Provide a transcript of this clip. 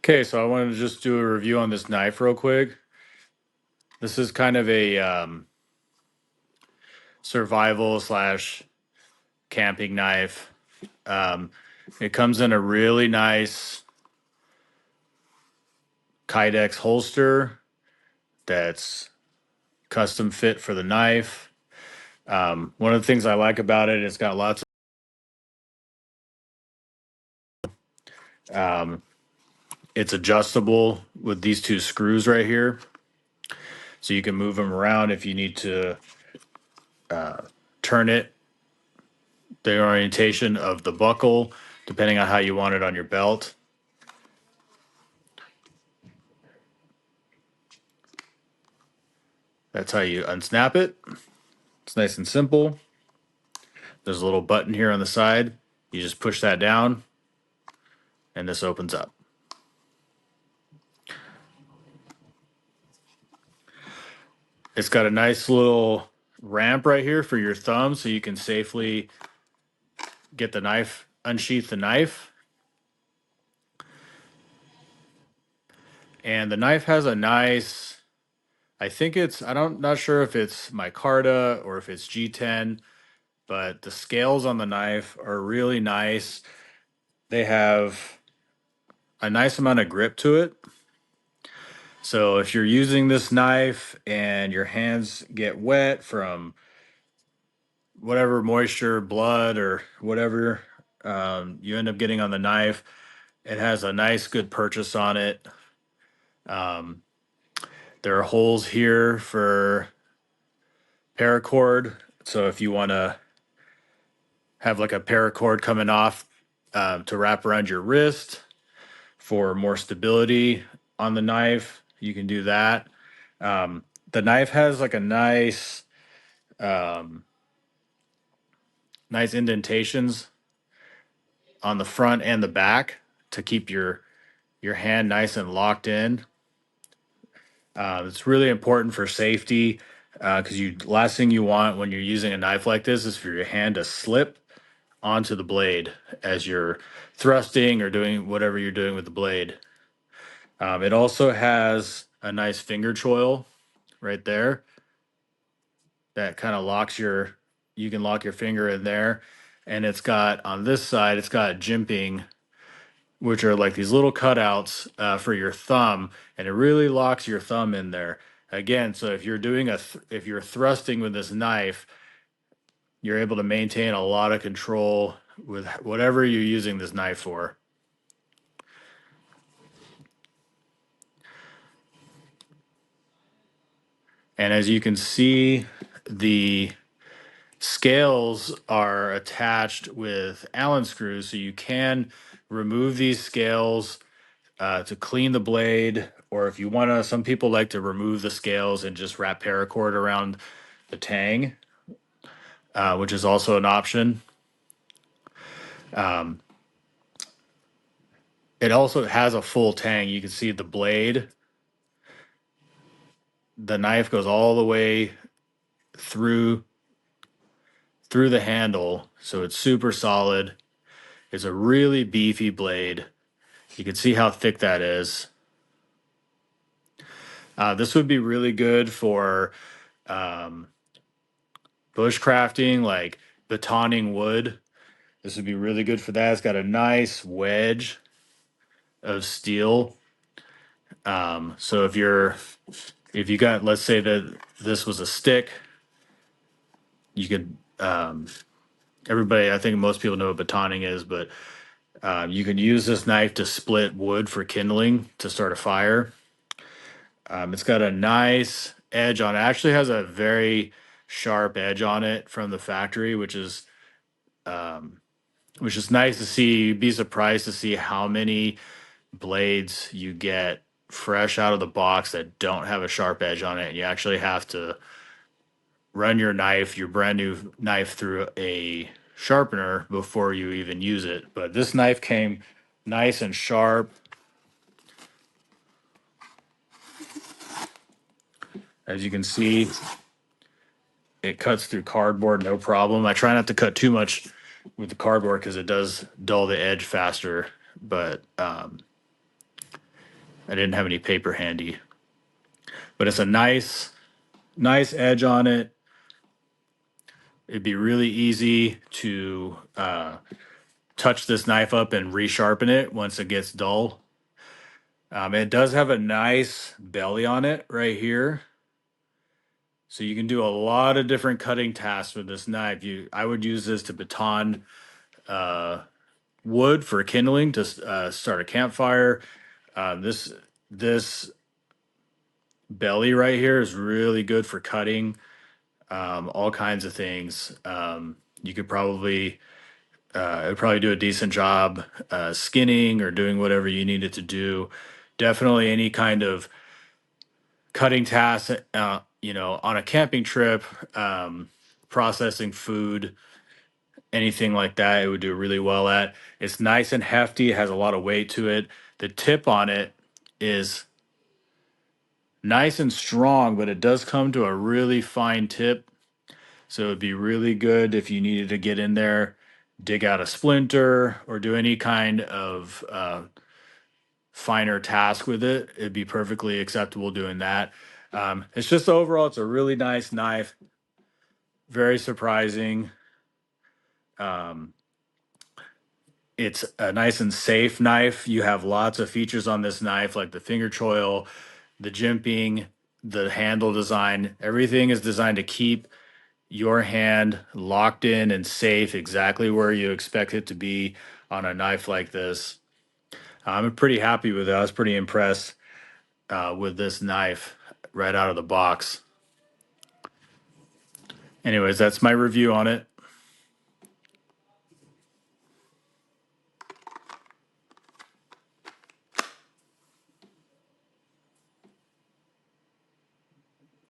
Okay, so I wanted to just do a review on this knife real quick. This is kind of a survival slash camping knife. Um, it comes in a really nice Kydex holster that's custom fit for the knife. One of the things I like about it, it's got lots of, it's adjustable with these two screws right here. So you can move them around if you need to turn it, the orientation of the buckle, depending on how you want it on your belt. That's how you unsnap it. It's nice and simple. There's a little button here on the side. You just push that down and this opens up. It's got a nice little ramp right here for your thumb so you can safely get the knife, unsheath the knife. And the knife has a nice, I think it's, not sure if it's micarta or if it's G10, but the scales on the knife are really nice. They have a nice amount of grip to it. So if you're using this knife and your hands get wet from whatever moisture, blood, or whatever you end up getting on the knife, it has a nice, good purchase on it. Um, there are holes here for paracord. So if you want to have like a paracord coming off to wrap around your wrist for more stability on the knife, you can do that. The knife has like a um, nice indentations on the front and the back to keep your hand nice and locked in. It's really important for safety because you last thing you want when you're using a knife like this is for your hand to slip onto the blade as you're thrusting or doing whatever you're doing with the blade. It also has a nice finger choil right there that kind of locks you can lock your finger in there. And it's got on this side, it's got jimping, which are like these little cutouts for your thumb, and it really locks your thumb in there. Again, so if you're doing if you're thrusting with this knife, you're able to maintain a lot of control with whatever you're using this knife for. And as you can see, the scales are attached with Allen screws, so you can remove these scales to clean the blade, or if you want to, some people like to remove the scales and just wrap paracord around the tang, which is also an option. Um, it also has a full tang. You can see the blade. The knife goes all the way through the handle, so it's super solid. It's a really beefy blade. You can see how thick that is. This would be really good for um, bushcrafting, like batoning wood. This would be really good for that. It's got a nice wedge of steel. So if you got, let's say that this was a stick, you could everybody, I think most people know what batoning is, but you can use this knife to split wood for kindling to start a fire. It's got a nice edge on it. Actually has a very sharp edge on it from the factory, which is nice to see. You'd be surprised to see how many blades you get fresh out of the box that don't have a sharp edge on it. You actually have to run your brand new knife through a sharpener before you even use it. But this knife came nice and sharp. As you can see, it cuts through cardboard no problem. I try not to cut too much with the cardboard because it does dull the edge faster. But I didn't have any paper handy, but it's a nice edge on it. It'd be really easy to touch this knife up and resharpen it once it gets dull. It does have a nice belly on it right here. So you can do a lot of different cutting tasks with this knife. I would use this to baton uh, wood for kindling to start a campfire. This belly right here is really good for cutting all kinds of things. You could probably it'd probably do a decent job skinning or doing whatever you need it to do. Definitely any kind of cutting tasks, on a camping trip, processing food, anything like that, it would do really well at. It's nice and hefty, it has a lot of weight to it. The tip on it is nice and strong, but it does come to a really fine tip. So it would be really good if you needed to get in there, dig out a splinter, or do any kind of finer task with it. It'd be perfectly acceptable doing that. It's just overall, it's a really nice knife, very surprising. Um, it's a nice and safe knife. You have lots of features on this knife, like the finger choil, the jimping, the handle design. Everything is designed to keep your hand locked in and safe exactly where you expect it to be on a knife like this. I'm pretty happy with it. I was pretty impressed with this knife right out of the box. Anyways, that's my review on it.